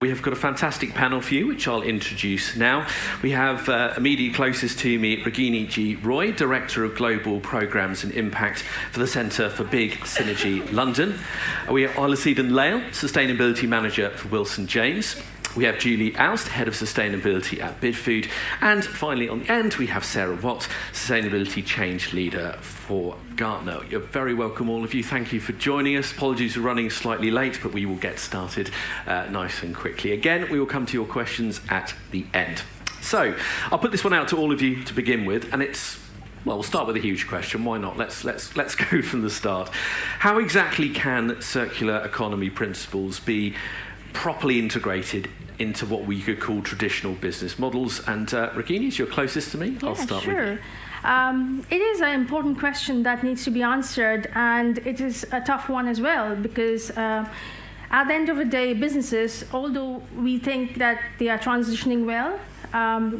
We have got a fantastic panel for you, which I'll introduce now. We have immediately closest to me, Ragini G Roy, Director of Global Programmes and Impact for the Centre for Big Synergy London. We have Oleseaden Lale, Sustainability Manager for Wilson James. We have Julie Owst, Head of Sustainability at Bidfood. And finally, on the end, we have Sarah Watt, Sustainability Change Leader for Gartner. You're very welcome, all of you. Thank you for joining us. Apologies for running slightly late, but we will get started nice and quickly. Again, we will come to your questions at the end. So, I'll put this one out to all of you to begin with, and it's well, we'll start with a huge question. Why not? Let's go from the start. How exactly can circular economy principles be properly integrated into what we could call traditional business models? And Ragini, you're closest to me. I'll start with you. It is an important question that needs to be answered, and it is a tough one as well, because at the end of the day, businesses, although we think that they are transitioning well,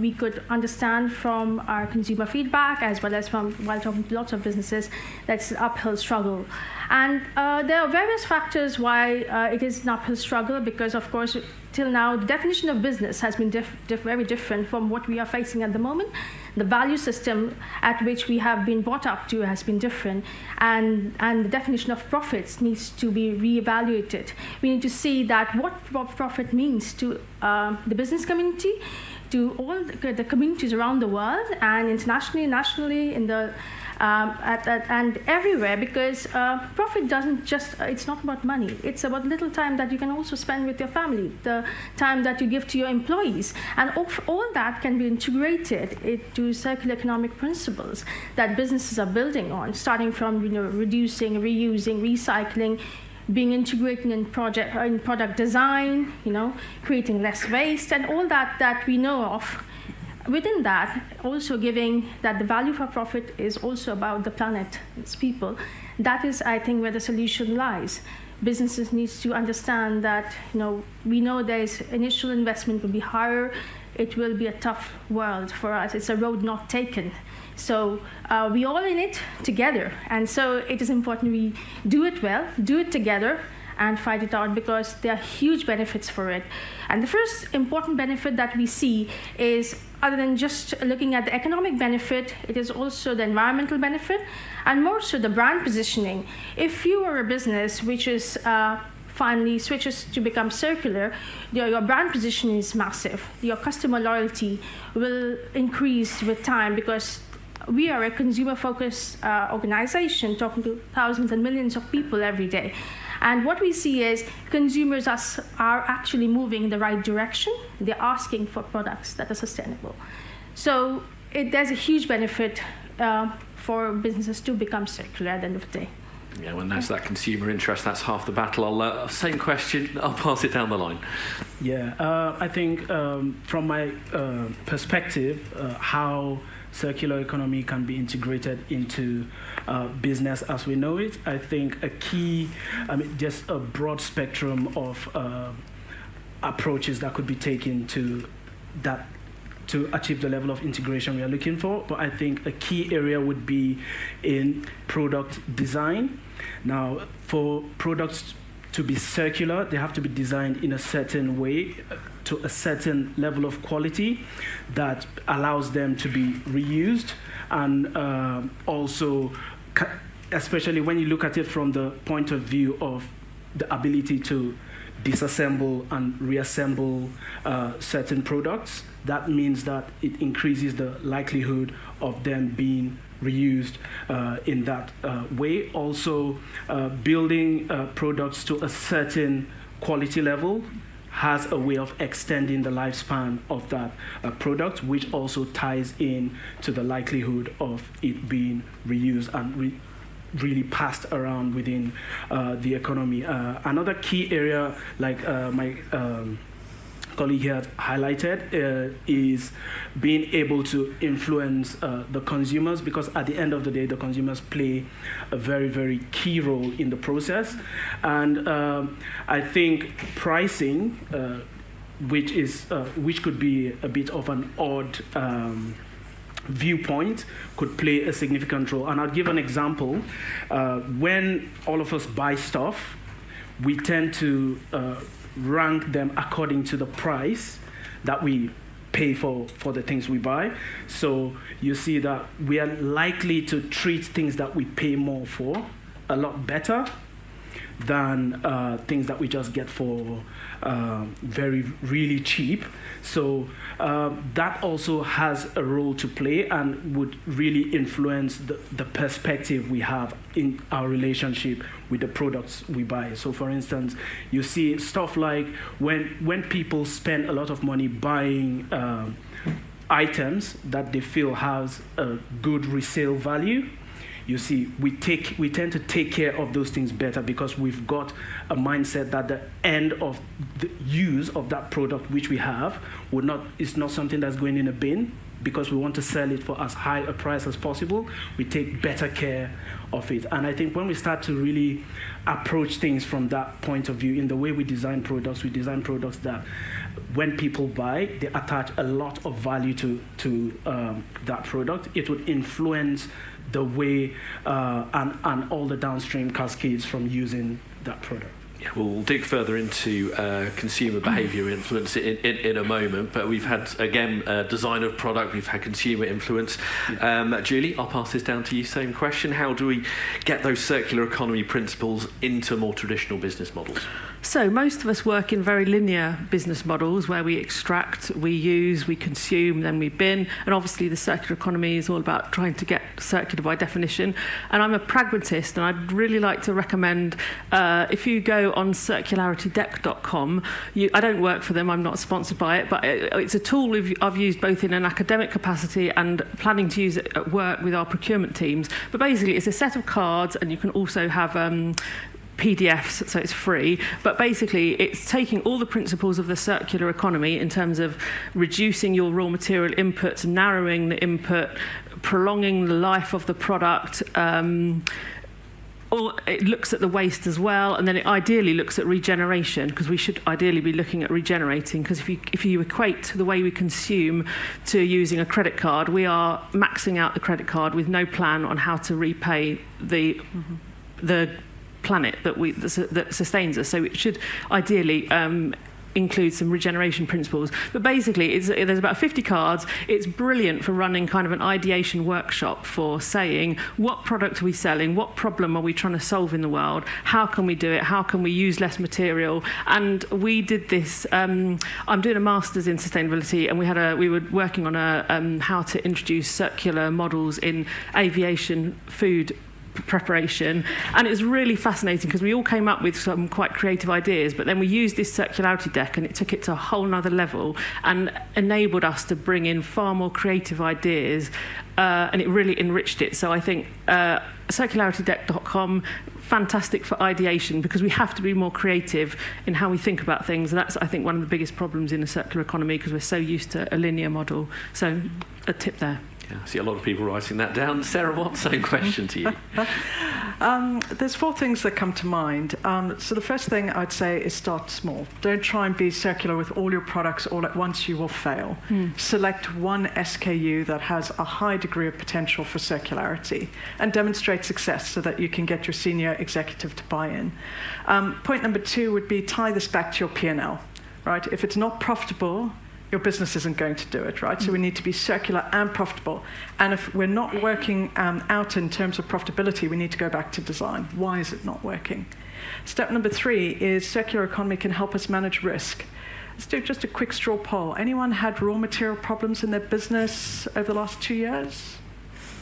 we could understand from our consumer feedback as well as from while talking to lots of businesses that's an uphill struggle. And there are various factors why it is an uphill struggle, because of course till now the definition of business has been very different from what we are facing at the moment. The value system at which we have been brought up to has been different, and the definition of profits needs to be reevaluated. We need to see that what profit means to the business community, to all the communities around the world, and internationally, nationally, in the and everywhere, because profit doesn't just, it's not about money. It's about little time that you can also spend with your family, the time that you give to your employees. And all that can be integrated into circular economic principles that businesses are building on, starting from reducing, reusing, recycling, being integrated in product design, creating less waste, and all that we know of. Within that, also giving that the value for profit is also about the planet, its people. That is, I think, where the solution lies. Businesses need to understand that, we know there's initial investment will be higher. It will be a tough world for us. It's a road not taken. So we're all in it together. And so it is important we do it well, do it together, and fight it out, because there are huge benefits for it. And the first important benefit that we see is, other than just looking at the economic benefit, it is also the environmental benefit, and more so the brand positioning. If you are a business which is finally switches to become circular, your brand position is massive. Your customer loyalty will increase with time, because we are a consumer-focused organization talking to thousands and millions of people every day. And what we see is consumers are actually moving in the right direction. They're asking for products that are sustainable. So there's a huge benefit for businesses to become circular at the end of the day. Yeah, when there's that consumer interest, that's half the battle. Same question, I'll pass it down the line. Yeah, I think from my perspective, how circular economy can be integrated into business as we know it. I think just a broad spectrum of approaches that could be taken to achieve the level of integration we are looking for. But I think a key area would be in product design. Now, for products to be circular, they have to be designed in a certain way, to a certain level of quality that allows them to be reused, and also, especially when you look at it from the point of view of the ability to disassemble and reassemble certain products, that means that it increases the likelihood of them being reused in that way. Also, building products to a certain quality level has a way of extending the lifespan of that product, which also ties in to the likelihood of it being reused and really passed around within the economy. Another key area, like my colleague here highlighted, is being able to influence the consumers, because at the end of the day, the consumers play a very, very key role in the process. And I think pricing, which could be a bit of an odd viewpoint, could play a significant role. And I'll give an example. When all of us buy stuff, we tend to rank them according to the price that we pay for the things we buy. So you see that we are likely to treat things that we pay more for a lot better than things that we just get for really cheap. So that also has a role to play and would really influence the perspective we have in our relationship with the products we buy. So for instance, you see stuff like when people spend a lot of money buying items that they feel has a good resale value, you see, we tend to take care of those things better because we've got a mindset that the end of the use of that product which we have is not something that's going in a bin, because we want to sell it for as high a price as possible. We take better care of it. And I think when we start to really approach things from that point of view, in the way we design products that when people buy, they attach a lot of value to that product. It would influence the way and all the downstream cascades from using that product. Yeah, we'll dig further into consumer behaviour influence in a moment, but we've had, again, design of product, we've had consumer influence. Julie, I'll pass this down to you, same question. How do we get those circular economy principles into more traditional business models? So most of us work in very linear business models where we extract, we use, we consume, then we bin. And obviously the circular economy is all about trying to get circular by definition. And I'm a pragmatist, and I'd really like to recommend, if you go on circularitydeck.com, I don't work for them, I'm not sponsored by it, but it's a tool I've used both in an academic capacity and planning to use it at work with our procurement teams. But basically it's a set of cards, and you can also have PDFs, so it's free, but basically it's taking all the principles of the circular economy in terms of reducing your raw material inputs, narrowing the input, prolonging the life of the product, or it looks at the waste as well, and then it ideally looks at regeneration, because we should ideally be looking at regenerating, because if you equate the way we consume to using a credit card, we are maxing out the credit card with no plan on how to repay the planet that sustains us. So it should ideally include some regeneration principles. But basically, there's about 50 cards. It's brilliant for running kind of an ideation workshop for saying, what product are we selling? What problem are we trying to solve in the world? How can we do it? How can we use less material? And we did this. I'm doing a master's in sustainability, and we were working on how to introduce circular models in aviation food preparation, and it was really fascinating because we all came up with some quite creative ideas, but then we used this circularity deck and it took it to a whole nother level and enabled us to bring in far more creative ideas, and it really enriched it. So I think circularitydeck.com, fantastic for ideation, because we have to be more creative in how we think about things, and that's, I think, one of the biggest problems in a circular economy, because we're so used to a linear model. So a tip there. Yeah, I see a lot of people writing that down. Sarah Watt, same question to you. There's 4 things that come to mind. So the first thing I'd say is start small. Don't try and be circular with all your products all at once. You will fail. Select one SKU that has a high degree of potential for circularity and demonstrate success so that you can get your senior executive to buy in. Point number 2 would be tie this back to your P&L. Right? If it's not profitable, your business isn't going to do it, right? So we need to be circular and profitable. And if we're not working out in terms of profitability, we need to go back to design. Why is it not working? Step number 3 is circular economy can help us manage risk. Let's do just a quick straw poll. Anyone had raw material problems in their business over the last 2 years?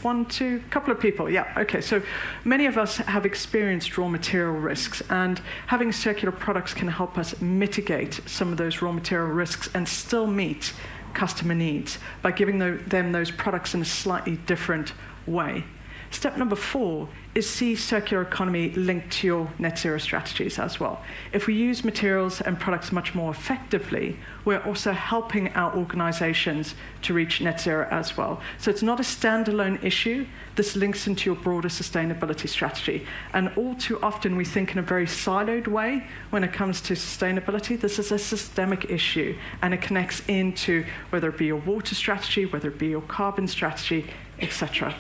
1, 2, couple of people, yeah, okay. So many of us have experienced raw material risks, and having circular products can help us mitigate some of those raw material risks and still meet customer needs by giving them those products in a slightly different way. Step number 4 is see circular economy linked to your net zero strategies as well. If we use materials and products much more effectively, we're also helping our organizations to reach net zero as well. So it's not a standalone issue. This links into your broader sustainability strategy. And all too often we think in a very siloed way when it comes to sustainability. This is a systemic issue, and it connects into whether it be your water strategy, whether it be your carbon strategy, etc.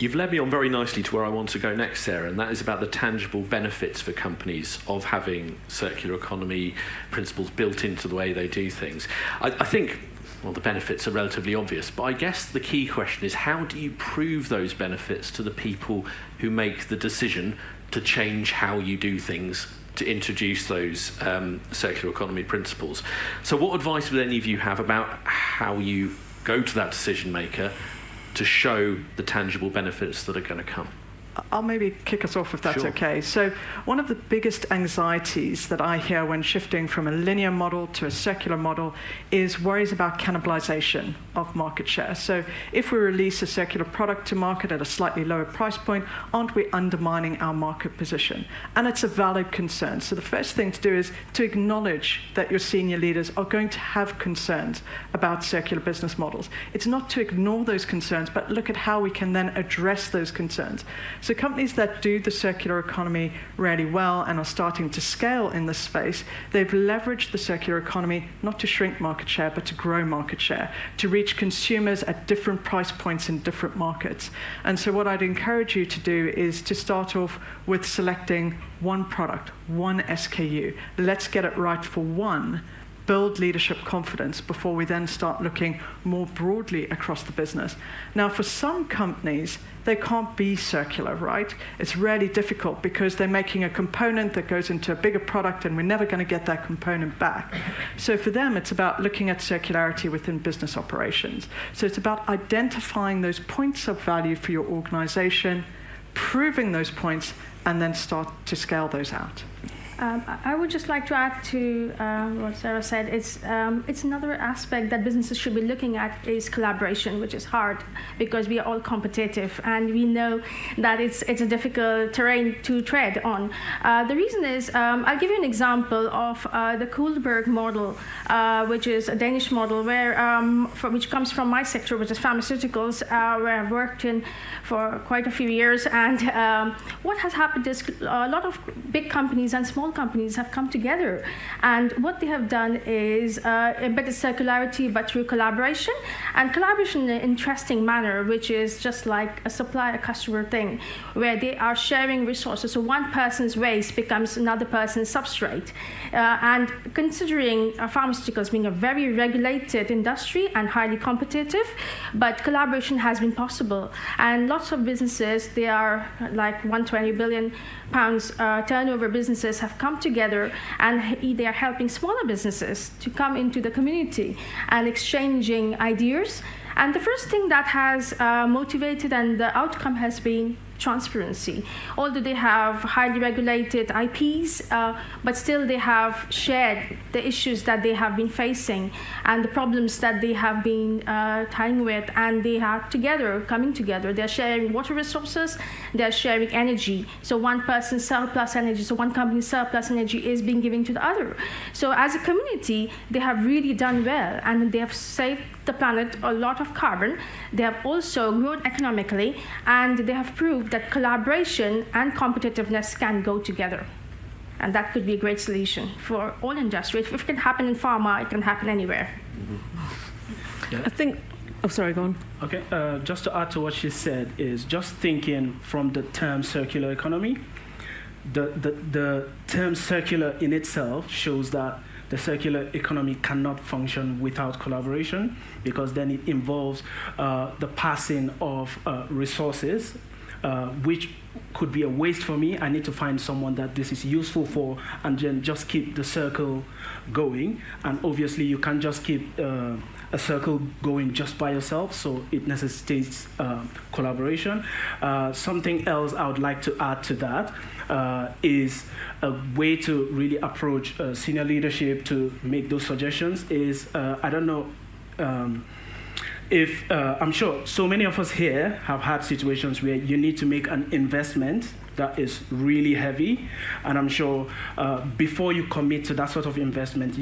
You've led me on very nicely to where I want to go next, Sarah, and that is about the tangible benefits for companies of having circular economy principles built into the way they do things. I think, well, the benefits are relatively obvious, but I guess the key question is, how do you prove those benefits to the people who make the decision to change how you do things, to introduce those circular economy principles? So what advice would any of you have about how you go to that decision maker to show the tangible benefits that are going to come? I'll maybe kick us off if that's Sure. okay. So one of the biggest anxieties that I hear when shifting from a linear model to a circular model is worries about cannibalization of market share. So if we release a circular product to market at a slightly lower price point, aren't we undermining our market position? And it's a valid concern. So the first thing to do is to acknowledge that your senior leaders are going to have concerns about circular business models. It's not to ignore those concerns, but look at how we can then address those concerns. So companies that do the circular economy really well and are starting to scale in this space, they've leveraged the circular economy not to shrink market share, but to grow market share, to reach consumers at different price points in different markets. And so what I'd encourage you to do is to start off with selecting one product, one SKU. Let's get it right for one. Build leadership confidence before we then start looking more broadly across the business. Now, for some companies, they can't be circular, right? It's really difficult because they're making a component that goes into a bigger product and we're never going to get that component back. So for them, it's about looking at circularity within business operations. So it's about identifying those points of value for your organization, proving those points, and then start to scale those out. I would just like to add to what Sarah said. It's another aspect that businesses should be looking at is collaboration, which is hard because we are all competitive and we know that it's a difficult terrain to tread on. The reason is, I'll give you an example of the Kohlberg model, which is a Danish model which comes from my sector, which is pharmaceuticals, where I've worked in for quite a few years. And what has happened is a lot of big companies and small companies have come together, and what they have done is embedded circularity but through collaboration, and collaboration in an interesting manner, which is just like a supplier-customer thing, where they are sharing resources. So one person's waste becomes another person's substrate. And considering pharmaceuticals being a very regulated industry and highly competitive, but collaboration has been possible. And lots of businesses, they are like 120 billion pounds turnover businesses, have come together and they are helping smaller businesses to come into the community and exchanging ideas. And the first thing that has motivated and the outcome has been transparency. Although they have highly regulated IPs, but still they have shared the issues that they have been facing and the problems that they have been tying with, and they are coming together. They're sharing water resources, they're sharing energy. So one person's surplus energy, so one company's surplus energy is being given to the other. So as a community, they have really done well, and they have saved the planet a lot of carbon. They have also grown economically, and they have proved that collaboration and competitiveness can go together. And that could be a great solution for all industries. If it can happen in pharma, it can happen anywhere. Yeah. I think, oh, sorry, go on. Okay, just to add to what she said is just thinking from the term circular economy. The term circular in itself shows that the circular economy cannot function without collaboration, because then it involves the passing of resources, which could be a waste for me. I need to find someone that this is useful for, and then just keep the circle going. And obviously, you can't just keep a circle going just by yourself, so it necessitates collaboration. Something else I would like to add to that is a way to really approach senior leadership to make those suggestions is, I don't know if, I'm sure so many of us here have had situations where you need to make an investment that is really heavy, and I'm sure before you commit to that sort of investment,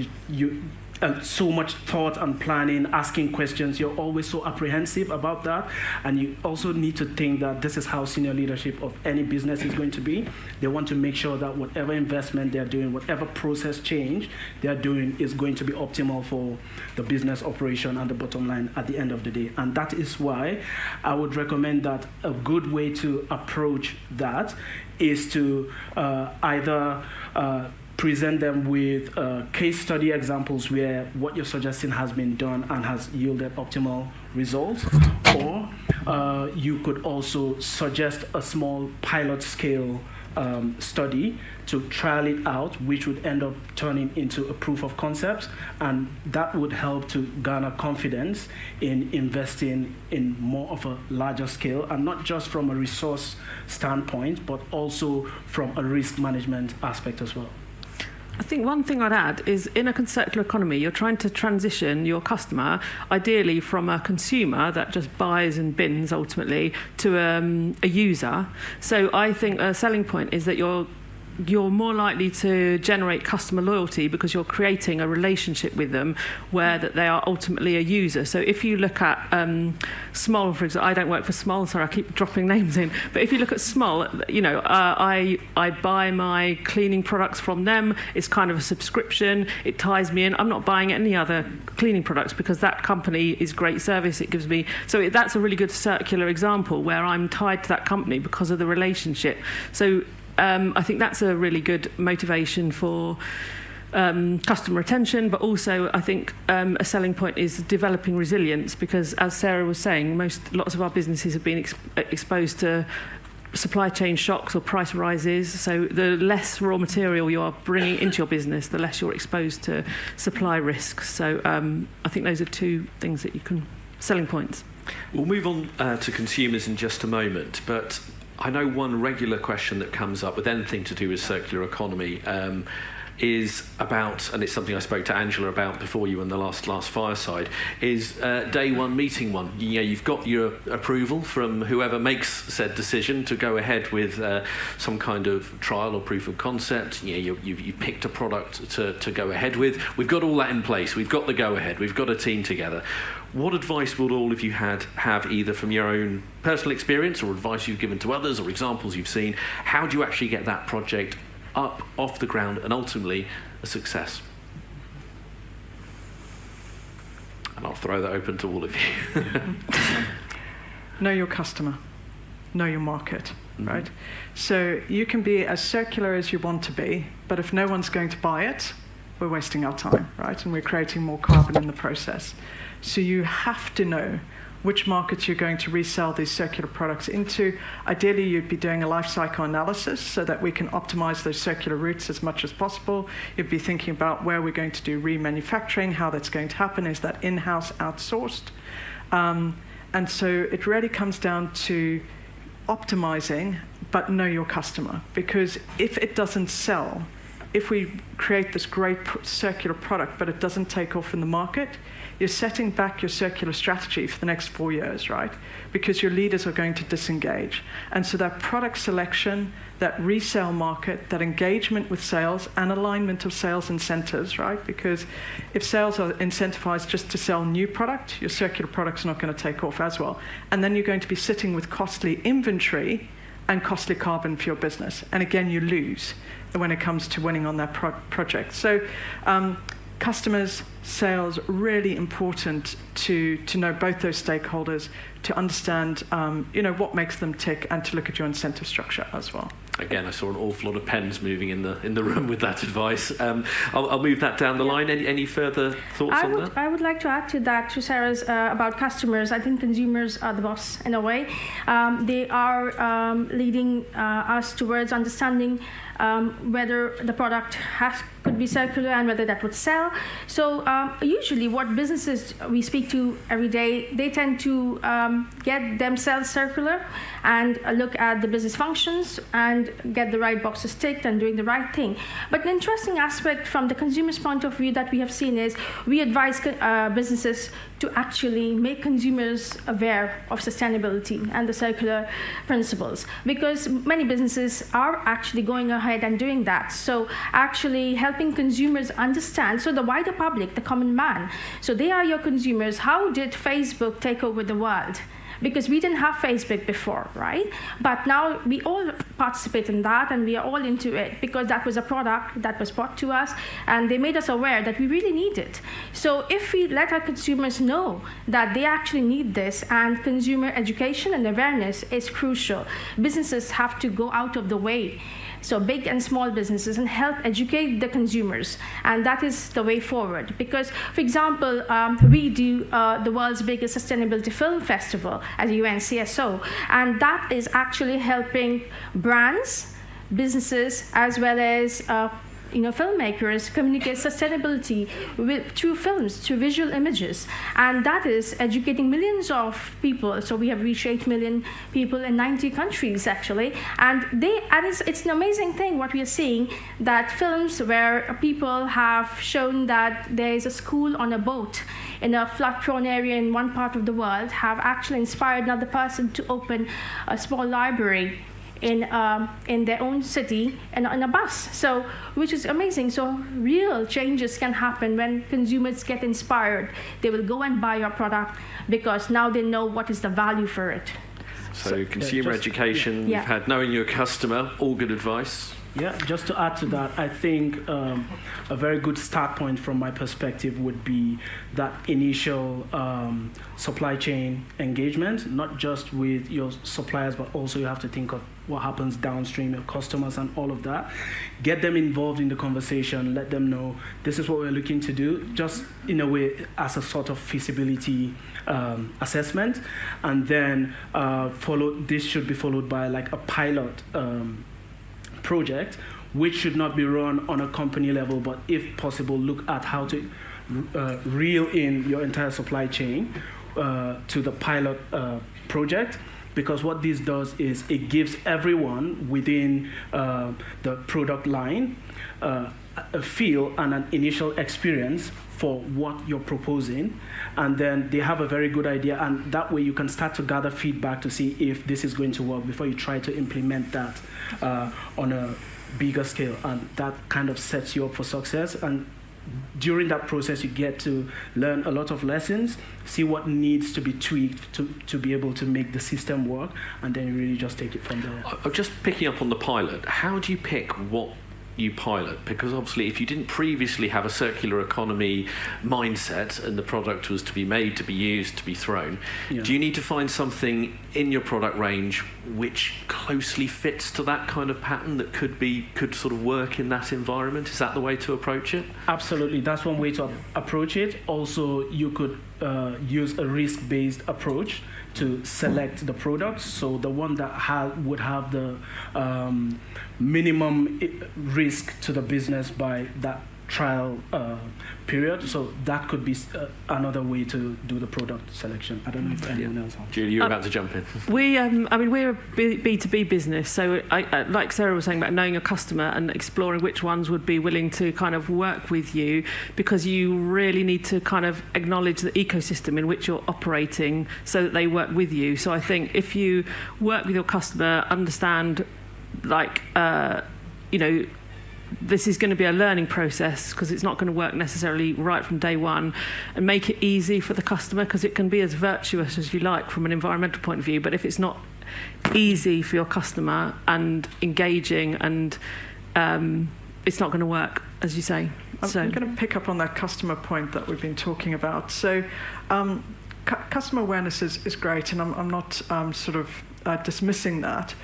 so much thought and planning, asking questions. You're always so apprehensive about that. And you also need to think that this is how senior leadership of any business is going to be. They want to make sure that whatever investment they're doing, whatever process change they're doing is going to be optimal for the business operation and the bottom line at the end of the day. And that is why I would recommend that a good way to approach that is to either present them with case study examples where what you're suggesting has been done and has yielded optimal results, or you could also suggest a small pilot scale study to trial it out, which would end up turning into a proof of concept, and that would help to garner confidence in investing in more of a larger scale, and not just from a resource standpoint, but also from a risk management aspect as well. I think one thing I'd add is in a circular economy, you're trying to transition your customer, ideally from a consumer that just buys and bins ultimately, to a user. So I think a selling point is that you're more likely to generate customer loyalty because you're creating a relationship with them where that they are ultimately a user. So if you look at Smol, for example, I don't work for Smol, sorry, I keep dropping names in, but if you look at Smol, I buy my cleaning products from them. It's kind of a subscription. It ties me in. I'm not buying any other cleaning products because that company is great service. It gives me, so that's a really good circular example where I'm tied to that company because of the relationship. So I think that's a really good motivation for customer retention, but also I think a selling point is developing resilience, because as Sarah was saying, lots of our businesses have been exposed to supply chain shocks or price rises. So the less raw material you are bringing into your business, the less you're exposed to supply risks. So I think those are two things that you can, selling points. We'll move on to consumers in just a moment, but I know one regular question that comes up with anything to do with circular economy is about, and it's something I spoke to Angela about before you in the last fireside, is day one, meeting one. You know, you've got your approval from whoever makes said decision to go ahead with some kind of trial or proof of concept. You know, you've picked a product to go ahead with. We've got all that in place. We've got the go ahead. We've got a team together. What advice would all of you have either from your own personal experience or advice you've given to others or examples you've seen? How do you actually get that project up off the ground and ultimately a success? And I'll throw that open to all of you. Know your customer, know your market, right? So you can be as circular as you want to be, but if no one's going to buy it, we're wasting our time, right? And we're creating more carbon in the process. So you have to know which markets you're going to resell these circular products into. Ideally, you'd be doing a life cycle analysis so that we can optimize those circular routes as much as possible. You'd be thinking about where we're going to do remanufacturing, how that's going to happen. Is that in-house, outsourced? And so it really comes down to optimizing, but know your customer. Because if it doesn't sell, if we create this great circular product, but it doesn't take off in the market, you're setting back your circular strategy for the next 4 years, right? Because your leaders are going to disengage. And so that product selection, that resale market, that engagement with sales and alignment of sales incentives, right? Because if sales are incentivized just to sell new product, your circular product's not going to take off as well. And then you're going to be sitting with costly inventory and costly carbon for your business. And again, you lose when it comes to winning on that project. So customers, sales, really important to know both those stakeholders, to understand what makes them tick, and to look at your incentive structure as well. Again, I saw an awful lot of pens moving in the room with that advice. I'll move that down the line. Any further thoughts on that? I would like to add to that, to Sarah's about customers. I think consumers are the boss in a way. They are leading us towards understanding whether the product could be circular and whether that would sell. So usually what businesses we speak to every day, they tend to get themselves circular and look at the business functions and get the right boxes ticked and doing the right thing. But an interesting aspect from the consumer's point of view that we have seen is we advise businesses to actually make consumers aware of sustainability and the circular principles, because many businesses are actually going ahead ahead and doing that. So actually helping consumers understand, so the wider public, the common man, so they are your consumers. How did Facebook take over the world? Because we didn't have Facebook before, right? But now we all participate in that, and we are all into it because that was a product that was brought to us, and they made us aware that we really need it. So if we let our consumers know that they actually need this, and consumer education and awareness is crucial. Businesses have to go out of the way, so big and small businesses, and help educate the consumers. And that is the way forward. Because, for example, we do the world's biggest sustainability film festival at UNCSO. And that is actually helping brands, businesses, as well as filmmakers communicate sustainability through films, through visual images, and that is educating millions of people. So we have reached 8 million people in 90 countries actually, and it's an amazing thing what we are seeing, that films where people have shown that there is a school on a boat in a flood-prone area in one part of the world have actually inspired another person to open a small library in their own city and on a bus, so which is amazing. So real changes can happen when consumers get inspired. They will go and buy your product because now they know what is the value for it. So consumer education, you've had knowing your customer, all good advice. Yeah, just to add to that, I think a very good start point from my perspective would be that initial supply chain engagement, not just with your suppliers, but also you have to think of what happens downstream, your customers and all of that. Get them involved in the conversation, let them know this is what we're looking to do, just in a way as a sort of feasibility assessment. And then this should be followed by like a pilot project, which should not be run on a company level, but if possible, look at how to reel in your entire supply chain to the pilot project. Because what this does is it gives everyone within the product line a feel and an initial experience for what you're proposing, and then they have a very good idea, and that way you can start to gather feedback to see if this is going to work before you try to implement that on a bigger scale, and that kind of sets you up for success. And during that process, you get to learn a lot of lessons, see what needs to be tweaked to be able to make the system work, and then you really just take it from there. Just picking up on the pilot, how do you pick what you pilot? Because obviously if you didn't previously have a circular economy mindset and the product was to be made, to be used, to be thrown, do you need to find something in your product range which closely fits to that kind of pattern that could sort of work in that environment? Is that the way to approach it? Absolutely, that's one way to approach it. Also, you could use a risk-based approach to select the products. So the one that would have the minimum risk to the business by that trial period. So that could be another way to do the product selection. I don't know if anyone else has. Julie, you're about to jump in. We're a B2B business, so I like Sarah was saying about knowing your customer and exploring which ones would be willing to kind of work with you, because you really need to kind of acknowledge the ecosystem in which you're operating so that they work with you. So I think if you work with your customer, understand this is going to be a learning process because it's not going to work necessarily right from day one, and make it easy for the customer, because it can be as virtuous as you like from an environmental point of view, but if it's not easy for your customer and engaging, and it's not going to work, as you say. I'm going to pick up on that customer point that we've been talking about. So customer awareness is great, and I'm not dismissing that,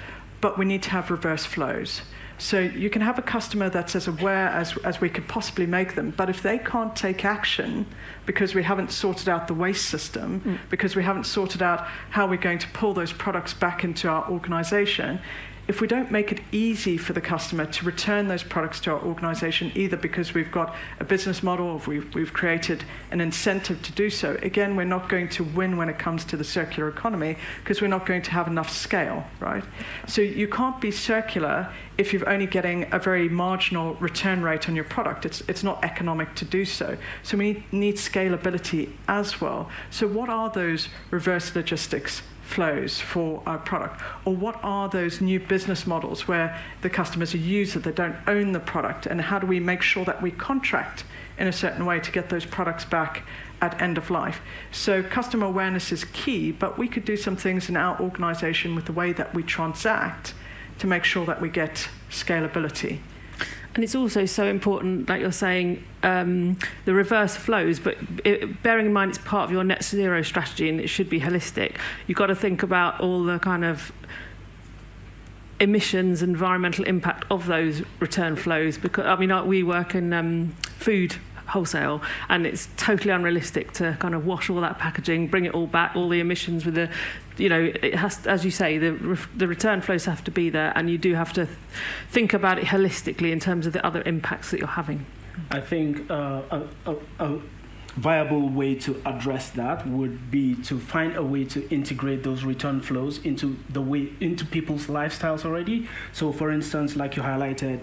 but we need to have reverse flows. So you can have a customer that's as aware as we could possibly make them, but if they can't take action because we haven't sorted out the waste system, because we haven't sorted out how we're going to pull those products back into our organization, if we don't make it easy for the customer to return those products to our organization, either because we've got a business model or we've created an incentive to do so, again, we're not going to win when it comes to the circular economy, because we're not going to have enough scale, right? So you can't be circular if you're only getting a very marginal return rate on your product. It's not economic to do so. So we need scalability as well. So what are those reverse logistics flows for our product? Or what are those new business models where the customer's a user, they don't own the product? And how do we make sure that we contract in a certain way to get those products back at end of life? So customer awareness is key, but we could do some things in our organization with the way that we transact to make sure that we get scalability. And it's also so important, like you're saying, the reverse flows, but bearing in mind it's part of your net zero strategy and it should be holistic. You've got to think about all the kind of emissions, environmental impact of those return flows. Because I mean, we work in food wholesale, and it's totally unrealistic to kind of wash all that packaging, bring it all back, all the emissions with the, it has, as you say, the return flows have to be there, and you do have to think about it holistically in terms of the other impacts that you're having. I think a viable way to address that would be to find a way to integrate those return flows into people's lifestyles already. So, for instance, like you highlighted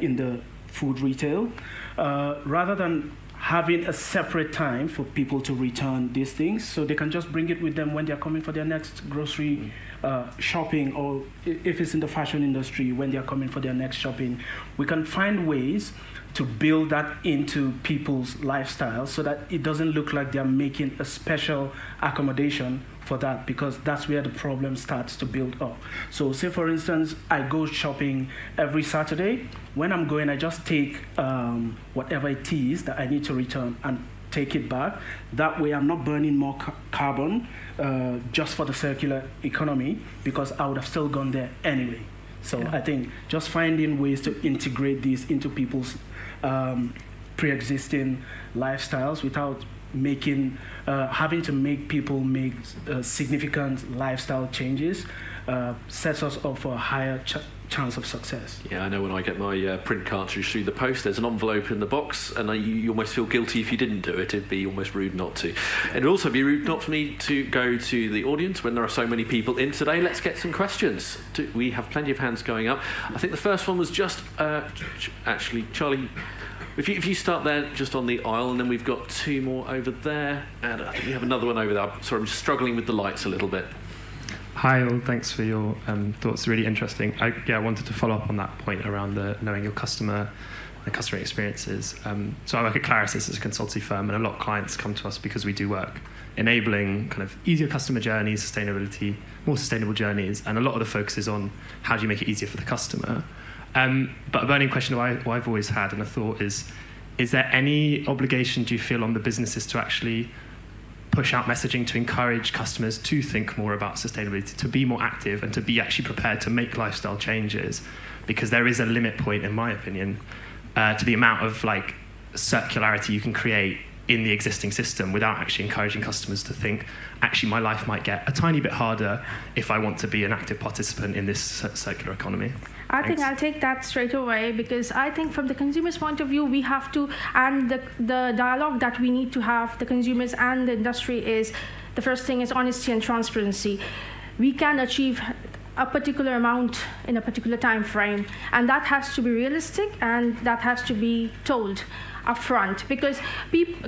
in the food retail, rather than having a separate time for people to return these things, so they can just bring it with them when they're coming for their next grocery shopping, or if it's in the fashion industry, when they're coming for their next shopping. We can find ways to build that into people's lifestyle so that it doesn't look like they're making a special accommodation for that, because that's where the problem starts to build up. So say, for instance, I go shopping every Saturday. When I'm going, I just take whatever it is that I need to return and take it back. That way I'm not burning more carbon just for the circular economy, because I would have still gone there anyway. So I think just finding ways to integrate these into people's pre-existing lifestyles without having to make people make significant lifestyle changes sets us up for a higher chance of success. Yeah, I know when I get my print cartridge through the post, there's an envelope in the box, and you almost feel guilty if you didn't do it. It'd be almost rude not to. It'd also be rude not for me to go to the audience when there are so many people in today. Let's get some questions. We have plenty of hands going up. I think the first one was just, actually, Charlie, if you start there, just on the aisle, and then we've got two more over there, and I think we have another one over there. Sorry, I'm struggling with the lights a little bit. Hi all, thanks for your thoughts, really interesting. I wanted to follow up on that point around knowing your customer and customer experiences. So I work at Clarisis as a consultancy firm, and a lot of clients come to us because we do work enabling kind of easier customer journeys, sustainability, more sustainable journeys, and a lot of the focus is on how do you make it easier for the customer. But a burning question I've always had, and a thought is there any obligation do you feel on the businesses to actually push out messaging to encourage customers to think more about sustainability, to be more active, and to be actually prepared to make lifestyle changes? Because there is a limit point, in my opinion, to the amount of like circularity you can create in the existing system without actually encouraging customers to think, actually my life might get a tiny bit harder if I want to be an active participant in this circular economy. I think I'll take that straight away, because I think from the consumer's point of view, we have to, and the dialogue that we need to have, the consumers and the industry, is the first thing is honesty and transparency. We can achieve a particular amount in a particular time frame, and that has to be realistic, and that has to be told upfront, because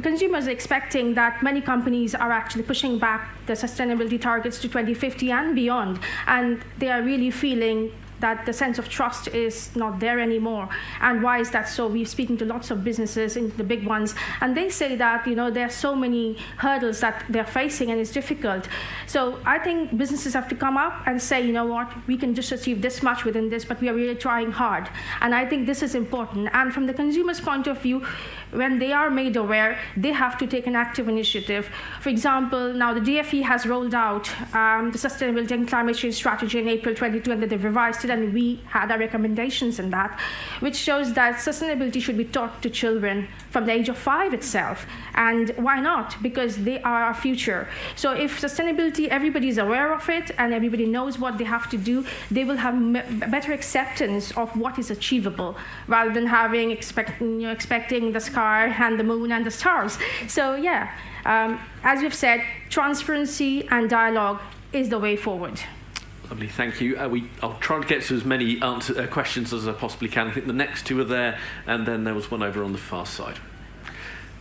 consumers are expecting that many companies are actually pushing back the sustainability targets to 2050 and beyond, and they are really feeling that the sense of trust is not there anymore. And why is that so? We're speaking to lots of businesses, the big ones, and they say that there are so many hurdles that they're facing, and it's difficult. So I think businesses have to come up and say, you know what, we can just achieve this much within this, but we are really trying hard. And I think this is important. And from the consumer's point of view, when they are made aware, they have to take an active initiative. For example, now the DFE has rolled out the Sustainability and Climate Change Strategy in April 2020. They've revised it, and we had our recommendations in that, which shows that sustainability should be taught to children from the age of 5 itself. And why not? Because they are our future. So if sustainability, everybody is aware of it and everybody knows what they have to do, they will have better acceptance of what is achievable, rather than expecting the sky and the moon and the stars. So as you've said, transparency and dialogue is the way forward. Lovely, thank you. I'll try to get to as many questions as I possibly can. I think the next two are there, and then there was one over on the far side.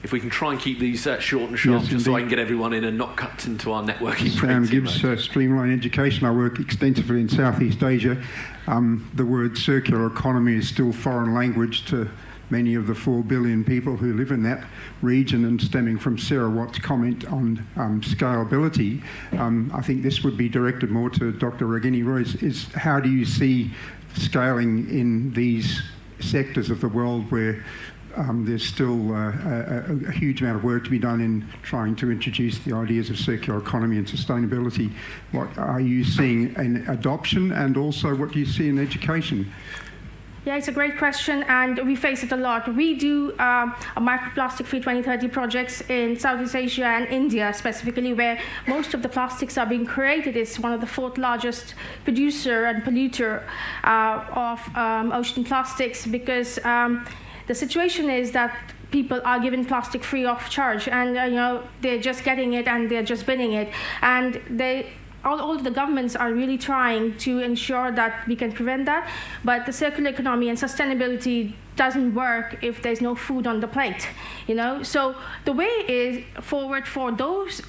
If we can try and keep these short and sharp, Yes, just so I indeed. can get everyone in and not cut into our networking. Sam break too Gibbs, much. Streamline Education. I work extensively in Southeast Asia. The word circular economy is still foreign language to many of the 4 billion people who live in that region, and stemming from Sarah Watt's comment on scalability, I think this would be directed more to Dr. Ragini Roy. Is how do you see scaling in these sectors of the world where there's still a huge amount of work to be done in trying to introduce the ideas of circular economy and sustainability? What are you seeing in adoption, and also what do you see in education? Yeah, it's a great question, and we face it a lot. We do a microplastic-free 2030 projects in Southeast Asia and India specifically, where most of the plastics are being created. It's one of the 4th largest producer and polluter of ocean plastics, because the situation is that people are given plastic free of charge, and they're just getting it and they're just binning it, and all the governments are really trying to ensure that we can prevent that, but the circular economy and sustainability doesn't work if there's no food on the plate, So the way is forward for those,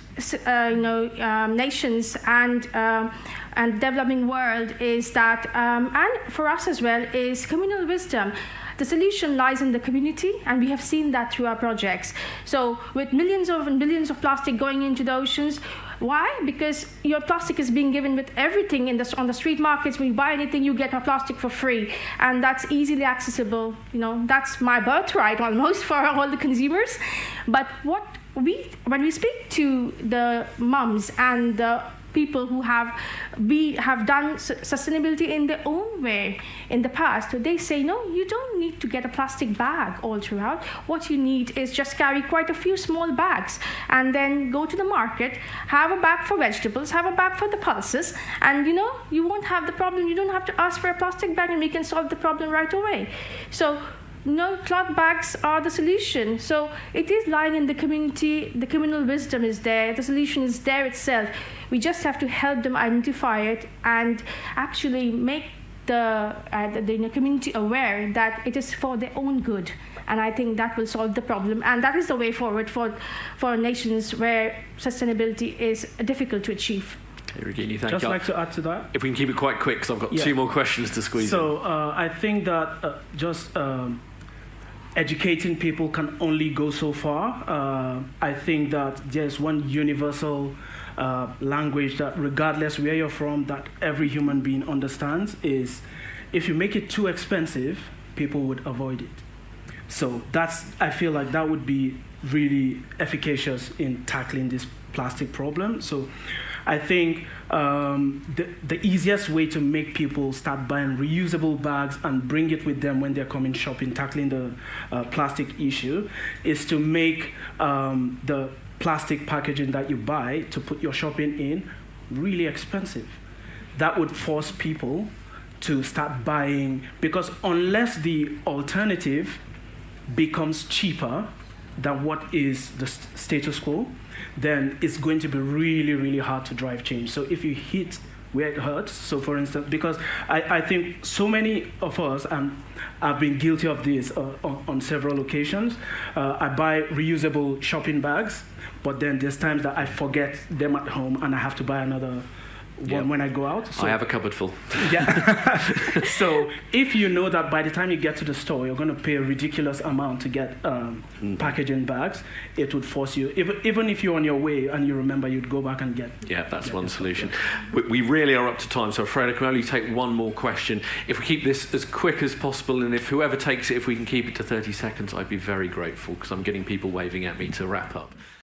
nations and developing world is that, and for us as well, is communal wisdom. The solution lies in the community, and we have seen that through our projects. So with millions and billions of plastic going into the oceans, why? Because your plastic is being given with everything on the street markets. When you buy anything, you get a plastic for free, and that's easily accessible. That's my birthright almost for all the consumers. But when we speak to the mums and the people who have done sustainability in their own way in the past, they say, no, you don't need to get a plastic bag all throughout. What you need is just carry quite a few small bags, and then go to the market, have a bag for vegetables, have a bag for the pulses, and you won't have the problem. You don't have to ask for a plastic bag, and we can solve the problem right away. So cloth bags are the solution. So it is lying in the community. The communal wisdom is there. The solution is there itself. We just have to help them identify it and actually make the community aware that it is for their own good. And I think that will solve the problem. And that is the way forward for nations where sustainability is difficult to achieve. Hey, Ragini, thank Just you. like to add to that. If we can keep it quite quick, because I've got 2 more questions to squeeze in. So I think that educating people can only go so far. I think that there's one universal language that, regardless where you're from, that every human being understands, is if you make it too expensive, people would avoid it. So I feel like that would be really efficacious in tackling this plastic problem. So I think the easiest way to make people start buying reusable bags and bring it with them when they're coming shopping, tackling the plastic issue, is to make the plastic packaging that you buy to put your shopping in really expensive. That would force people to start buying, because unless the alternative becomes cheaper than what is the status quo, then it's going to be really, really hard to drive change. So if you hit where it hurts, so for instance, because I think so many of us, and I've been guilty of this on several occasions, I buy reusable shopping bags, but then there's times that I forget them at home and I have to buy another one when I go out. So, I have a cupboard full. Yeah. So if you know that by the time you get to the store, you're going to pay a ridiculous amount to get packaging bags, it would force you, even if you're on your way and you remember, you'd go back and get. Yeah, that's one solution. We really are up to time, so afraid I can only take one more question. If we keep this as quick as possible, and if whoever takes it, if we can keep it to 30 seconds, I'd be very grateful, because I'm getting people waving at me to wrap up.